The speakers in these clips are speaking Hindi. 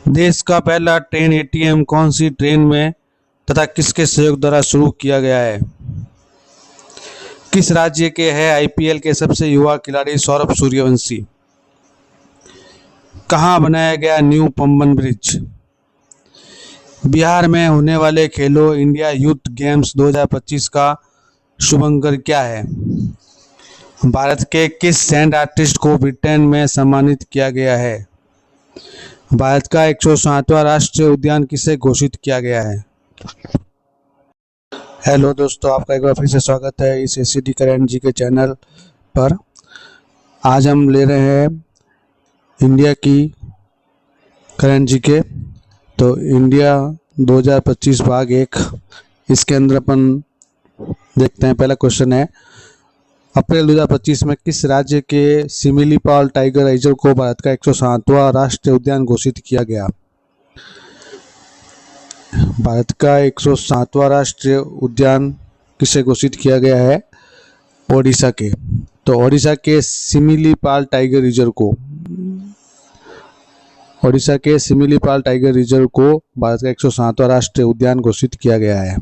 देश का पहला ट्रेन एटीएम कौन सी ट्रेन में तथा किसके सहयोग द्वारा शुरू किया गया है? किस राज्य के हैं आईपीएल के सबसे युवा खिलाड़ी सौरभ सूर्यवंशी? कहाँ बनाया गया न्यू पंबन ब्रिज? बिहार में होने वाले खेलो इंडिया यूथ गेम्स 2025 का शुभंकर क्या है? भारत के किस सैंड आर्टिस्ट को ब्रिटेन में सम्मानित किया गया है? भारत का 107वां राष्ट्रीय उद्यान किसे घोषित किया गया है? हेलो दोस्तों, आपका एक बार फिर से स्वागत है इस एसीडी करंट जी के चैनल पर। आज हम ले रहे हैं इंडिया की करंट जी के। तो इंडिया 2025 भाग 1, इसके अंदर अपन देखते हैं। पहला क्वेश्चन है, अप्रैल 2025 में किस राज्य के सिमिलीपाल टाइगर रिजर्व को भारत का 107वां राष्ट्रीय उद्यान घोषित किया गया? भारत का 107वां राष्ट्रीय उद्यान किसे घोषित किया गया है? ओडिशा के। तो ओडिशा के सिमिलीपाल टाइगर रिजर्व को भारत का 107वां राष्ट्रीय उद्यान घोषित किया गया है।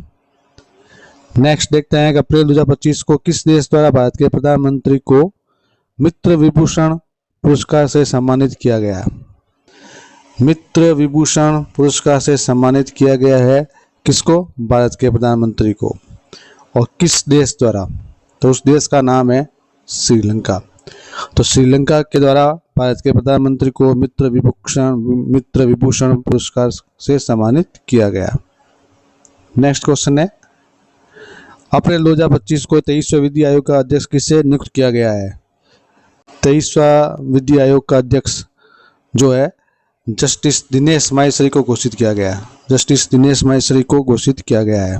नेक्स्ट देखते हैं कि अप्रैल 2025 को किस देश द्वारा भारत के प्रधानमंत्री को मित्र विभूषण पुरस्कार से सम्मानित किया गया? मित्र विभूषण पुरस्कार से सम्मानित किया गया है किसको? भारत के प्रधानमंत्री को। और किस देश द्वारा? तो उस देश का नाम है श्रीलंका। तो श्रीलंका के द्वारा भारत के प्रधानमंत्री को मित्र विभूषण पुरस्कार से सम्मानित किया गया। नेक्स्ट क्वेश्चन है, अप्रैल 2025 को 23वें विधि आयोग का अध्यक्ष किसे नियुक्त किया गया है? 23वां विधि आयोग का अध्यक्ष जो है जस्टिस दिनेश माहेश्वरी को घोषित किया गया है।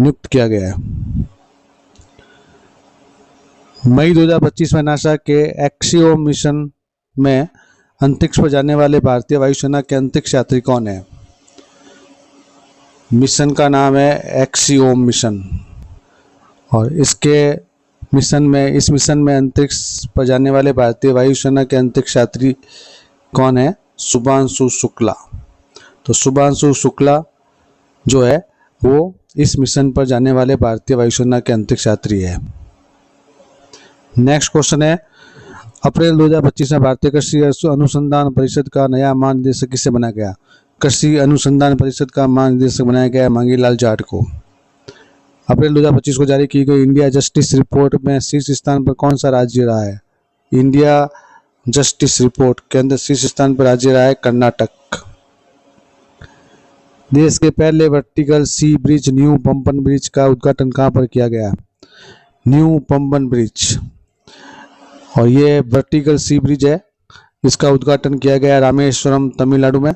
नियुक्त किया गया है। मई 2025 में नासा के एक्सियोम मिशन में अंतरिक्ष पर जाने वाले भारतीय वायुसेना के अंतरिक्ष यात्री कौन है? मिशन का नाम है एक्सियोम मिशन। और इस मिशन में अंतरिक्ष पर जाने वाले भारतीय वायुसेना के अंतरिक्ष यात्री कौन है? शुभांशु शुक्ला। तो शुभांशु शुक्ला जो है वो इस मिशन पर जाने वाले भारतीय वायुसेना के अंतरिक्ष यात्री है। नेक्स्ट क्वेश्चन है, अप्रैल 2025 में भारतीय कृषि अनुसंधान परिषद का नया महानिदेशक किसे बनाया गया? कृषि अनुसंधान परिषद का महानिदेशक बनाया गया मांगीलाल जाट को। अप्रैल 2025 को जारी की गई इंडिया जस्टिस रिपोर्ट में शीर्ष स्थान पर कौन सा राज्य रहा है? इंडिया जस्टिस रिपोर्ट के अंदर शीर्ष स्थान पर राज्य रहा है कर्नाटक। देश के पहले वर्टिकल सी ब्रिज न्यू पंबन ब्रिज का उद्घाटन कहां पर किया गया? New Pamban bridge. और ये वर्टिकल सी ब्रिज है, इसका उद्घाटन किया गया रामेश्वरम तमिलनाडु में।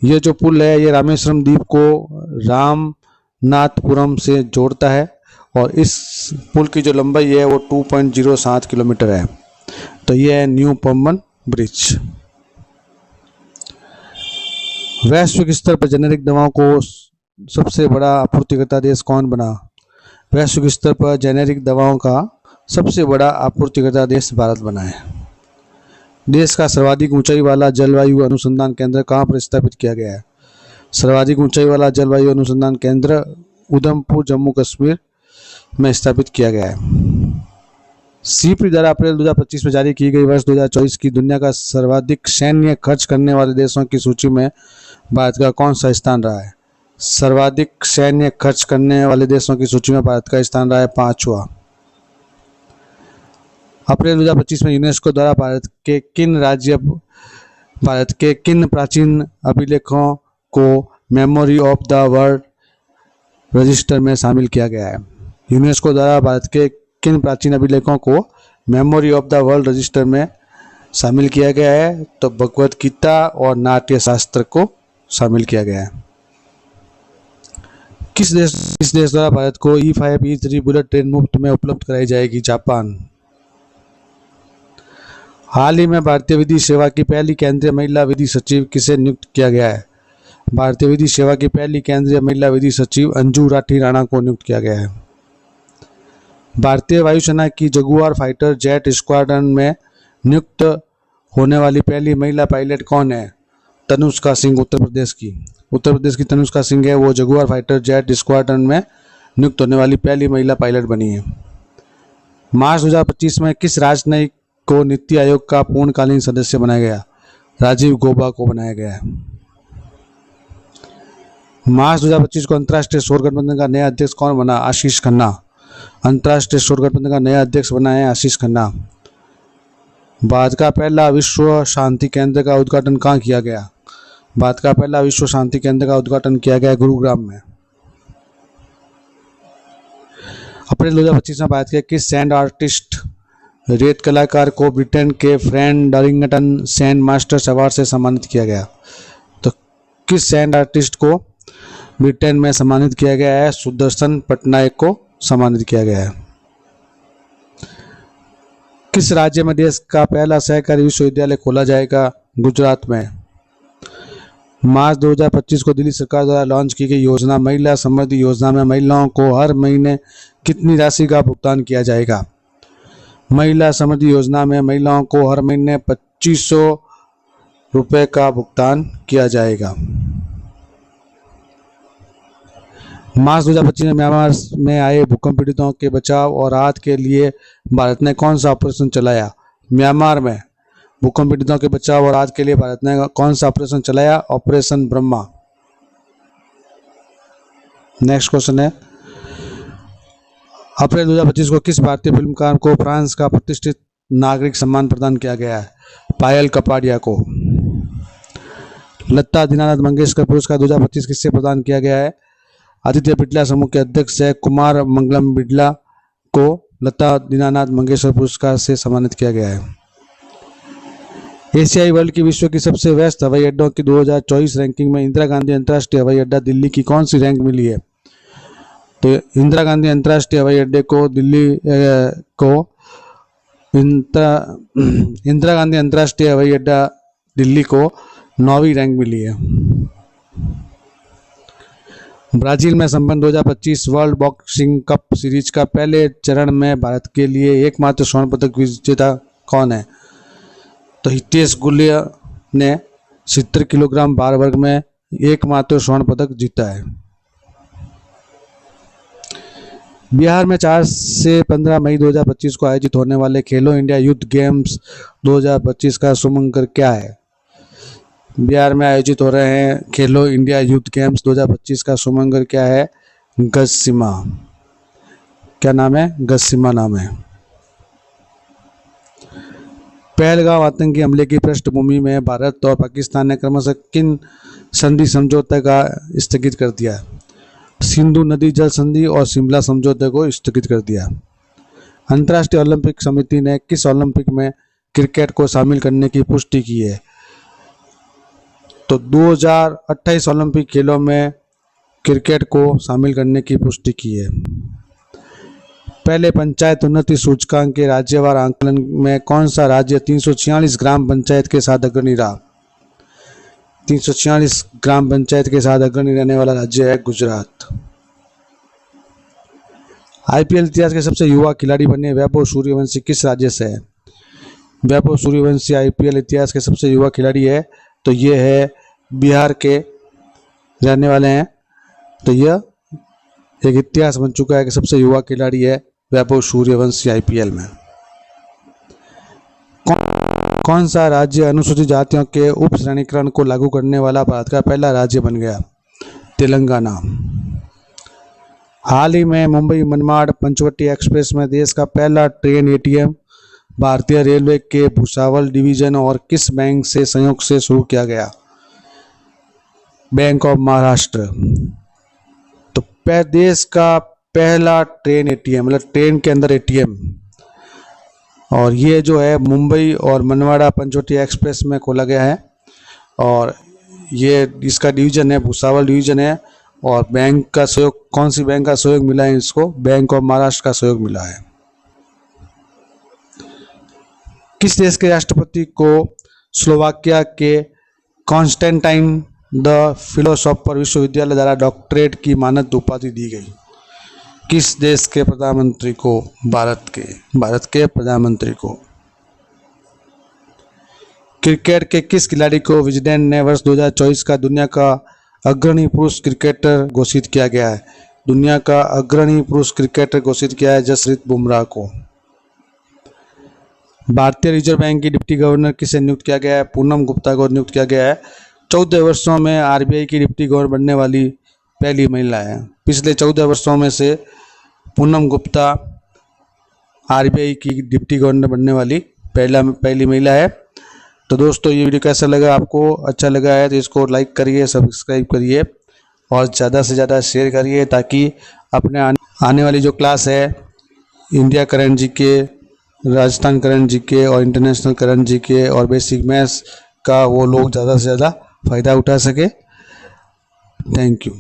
ये जो पुल है ये रामेश्वरम द्वीप को रामनाथपुरम से जोड़ता है और इस पुल की जो लंबाई है वो 2.07 किलोमीटर है। तो ये है न्यू पंबन ब्रिज। वैश्विक स्तर पर जेनेरिक दवाओं को सबसे बड़ा आपूर्तिकर्ता देश कौन बना? वैश्विक स्तर पर जेनेरिक दवाओं का सबसे बड़ा आपूर्तिकर्ता देश भारत बना है। देश का सर्वाधिक ऊंचाई वाला जलवायु अनुसंधान केंद्र कहाँ पर स्थापित किया गया है? सर्वाधिक ऊंचाई वाला जलवायु अनुसंधान केंद्र उधमपुर जम्मू कश्मीर में स्थापित किया गया है। सीपी द्वारा अप्रैल 2025 में जारी की गई वर्ष 2024 की दुनिया का सर्वाधिक सैन्य खर्च करने वाले देशों की सूची में भारत का कौन सा स्थान रहा है? सर्वाधिक सैन्य खर्च करने वाले देशों की सूची में भारत का स्थान रहा है 5वां। अप्रैल 2025 में यूनेस्को द्वारा भारत के किन प्राचीन अभिलेखों को memory of the world register में शामिल किया गया है? यूनेस्को द्वारा भारत के किन प्राचीन अभिलेखों को memory of the world register में शामिल किया गया है? तो भगवत गीता और नाट्य शास्त्र को शामिल किया गया है। किस देश द्वारा भारत को E5 E3 बुलेट ट्रेन मुफ्त में उपलब्ध कराई जाएगी? जापान। हाल ही में भारतीय विधि सेवा की पहली केंद्रीय महिला विधि सचिव किसे नियुक्त किया गया है? भारतीय विधि सेवा की पहली केंद्रीय महिला विधि सचिव अंजू राठी राणा को नियुक्त किया गया है। भारतीय वायुसेना की जगुआर फाइटर जेट स्क्वाड्रन में नियुक्त होने वाली पहली महिला पायलट कौन है? तनुष्का सिंह उत्तर प्रदेश की तनुष्का सिंह है, वो जगुआर फाइटर जेट स्क्वाड्रन में नियुक्त होने वाली पहली महिला पायलट बनी है। मार्च 2025 में किस राजनयिक को नीति आयोग का पूर्णकालीन सदस्य बनाया गया? राजीव गौबा को बनाया गया है। मार्च 2025 को अंतर्राष्ट्रीय सौर गठबंधन का नया अध्यक्ष कौन बना? आशीष खन्ना। अंतर्राष्ट्रीय सौर गठबंधन का नया अध्यक्ष बना है आशीष खन्ना। भारत का पहला विश्व शांति केंद्र का उद्घाटन कहाँ किया गया? भारत का पहला विश्व शांति केंद्र का उद्घाटन किया गया गुरुग्राम में। अप्रैल 2025 में भारत के किस सैंड आर्टिस्ट रेत कलाकार को ब्रिटेन के फ्रेडरिंगटन सैंड मास्टर्स अवार्ड से सम्मानित किया गया? तो किस सैंड आर्टिस्ट को ब्रिटेन में सम्मानित किया गया है? सुदर्शन पटनायक को सम्मानित किया गया है। किस राज्य में देश का पहला सहकारी विश्वविद्यालय खोला जाएगा? गुजरात में। मार्च 2025 को दिल्ली सरकार द्वारा लॉन्च की गई योजना महिला समृद्धि योजना में महिलाओं को हर महीने कितनी राशि का भुगतान किया जाएगा? महिला समृद्धि योजना में महिलाओं को हर महीने 2500 रुपये का भुगतान किया जाएगा। मार्च 2025 में म्यांमार में आए भूकंप पीड़ितों के बचाव और राहत के लिए भारत ने कौन सा ऑपरेशन चलाया? म्यांमार में भूकंप पीड़ितों के बचाव और राहत के लिए भारत ने कौन सा ऑपरेशन चलाया? ऑपरेशन ब्रह्मा। नेक्स्ट क्वेश्चन है, अप्रैल 2025 को किस भारतीय फिल्मकार को फ्रांस का प्रतिष्ठित नागरिक सम्मान प्रदान किया गया है? पायल कपाड़िया को। लता दीनानाथ मंगेशकर पुरस्कार 2025 किससे प्रदान किया गया है? आदित्य बिड़ला समूह के अध्यक्ष है कुमार मंगलम बिड़ला को लता दीनानाथ मंगेशकर पुरस्कार से सम्मानित किया गया है। एशियाई वर्ल्ड की विश्व की सबसे व्यस्त हवाई अड्डों की 2024 रैंकिंग में इंदिरा गांधी अंतर्राष्ट्रीय हवाई अड्डा दिल्ली की कौन सी रैंक मिली है? तो इंदिरा गांधी अंतर्राष्ट्रीय हवाई अड्डे को इंदिरा गांधी अंतर्राष्ट्रीय हवाई अड्डा दिल्ली को 9वीं रैंक मिली है। ब्राजील में संपन्न 2025 वर्ल्ड बॉक्सिंग कप सीरीज का पहले चरण में भारत के लिए एकमात्र स्वर्ण पदक विजेता कौन है? तो हितेश गुलिया ने 70 किलोग्राम भार वर्ग में एकमात्र स्वर्ण पदक जीता है। बिहार में 4 से 15 मई 2025 को आयोजित होने वाले खेलो इंडिया यूथ गेम्स 2025 का शुभारंभ क्या है? बिहार में आयोजित हो रहे हैं खेलो इंडिया यूथ गेम्स 2025 का शुभारंभ क्या है? गस्सिमा। क्या नाम है? गस्सिमा नाम है। पहलगाम आतंकी हमले की पृष्ठभूमि में भारत और पाकिस्तान ने क्रमशः किन संधि समझौते का स्थगित कर दिया? सिंधु नदी जल संधि और शिमला समझौते को स्थगित कर दिया। अंतर्राष्ट्रीय ओलंपिक समिति ने किस ओलंपिक में क्रिकेट को शामिल करने की पुष्टि की है? तो 2028 ओलंपिक खेलों में क्रिकेट को शामिल करने की पुष्टि की है। पहले पंचायत उन्नति सूचकांक के राज्यवार आंकलन में कौन सा राज्य 346 ग्राम पंचायत के साथ अग्रणी रहा? 346 ग्राम पंचायत के साथ अग्रणी रहने वाला राज्य है गुजरात। आईपीएल इतिहास के सबसे युवा खिलाड़ी बने वैभव सूर्यवंशी किस राज्य से है? वैभव सूर्यवंशी आईपीएल इतिहास के सबसे युवा खिलाड़ी है, तो ये है बिहार के रहने वाले हैं। तो यह एक इतिहास बन चुका है कि सबसे युवा खिलाड़ी है वैभव सूर्यवंशी आईपीएल में। कौन सा राज्य अनुसूचित जातियों के उप श्रेणीकरण को लागू करने वाला भारत का पहला राज्य बन गया? तेलंगाना। हाल ही में मुंबई मनमाड़ पंचवटी एक्सप्रेस में देश का पहला ट्रेन एटीएम भारतीय रेलवे के भुसावल डिवीजन और किस बैंक से संयोग से शुरू किया गया? Bank of Maharashtra. तो देश का पहला ट्रेन एटीएम, मतलब ट्रेन के अंदर एटीएम, और ये जो है मुंबई और मनमाड़ा पंचवटी एक्सप्रेस में खोला गया है। और ये इसका डिवीजन है भुसावल डिवीजन है। और बैंक का सहयोग, कौन सी बैंक का सहयोग मिला है इसको? बैंक ऑफ महाराष्ट्र का सहयोग मिला है। किस देश के राष्ट्रपति को स्लोवाकिया के कॉन्स्टेंटाइन द फिलोसोफर विश्वविद्यालय द्वारा डॉक्टरेट की मानद उपाधि दी गई? किस देश के प्रधानमंत्री को? भारत के प्रधानमंत्री को। क्रिकेट के किस खिलाड़ी को विजडेन ने वर्ष 2024 का दुनिया का अग्रणी पुरुष क्रिकेटर घोषित किया गया है? दुनिया का अग्रणी पुरुष क्रिकेटर घोषित किया है जसप्रीत बुमराह को। भारतीय रिजर्व बैंक की डिप्टी गवर्नर किसे नियुक्त किया गया है? पूनम गुप्ता को नियुक्त किया गया है। 14 वर्षों में आरबीआई की डिप्टी गवर्नर बनने वाली पहली महिला है। पिछले 14 वर्षों में से पूनम गुप्ता आरबीआई की डिप्टी गवर्नर बनने वाली पहली महिला है। तो दोस्तों ये वीडियो कैसा लगा आपको? अच्छा लगा है तो इसको लाइक करिए, सब्सक्राइब करिए और ज़्यादा से ज़्यादा शेयर करिए, ताकि अपने आने वाली जो क्लास है India current GK, Rajasthan current GK और इंटरनेशनल करंट जीके और बेसिक मैथ्स का वो लोग ज़्यादा से ज़्यादा फ़ायदा उठा सके। Thank you.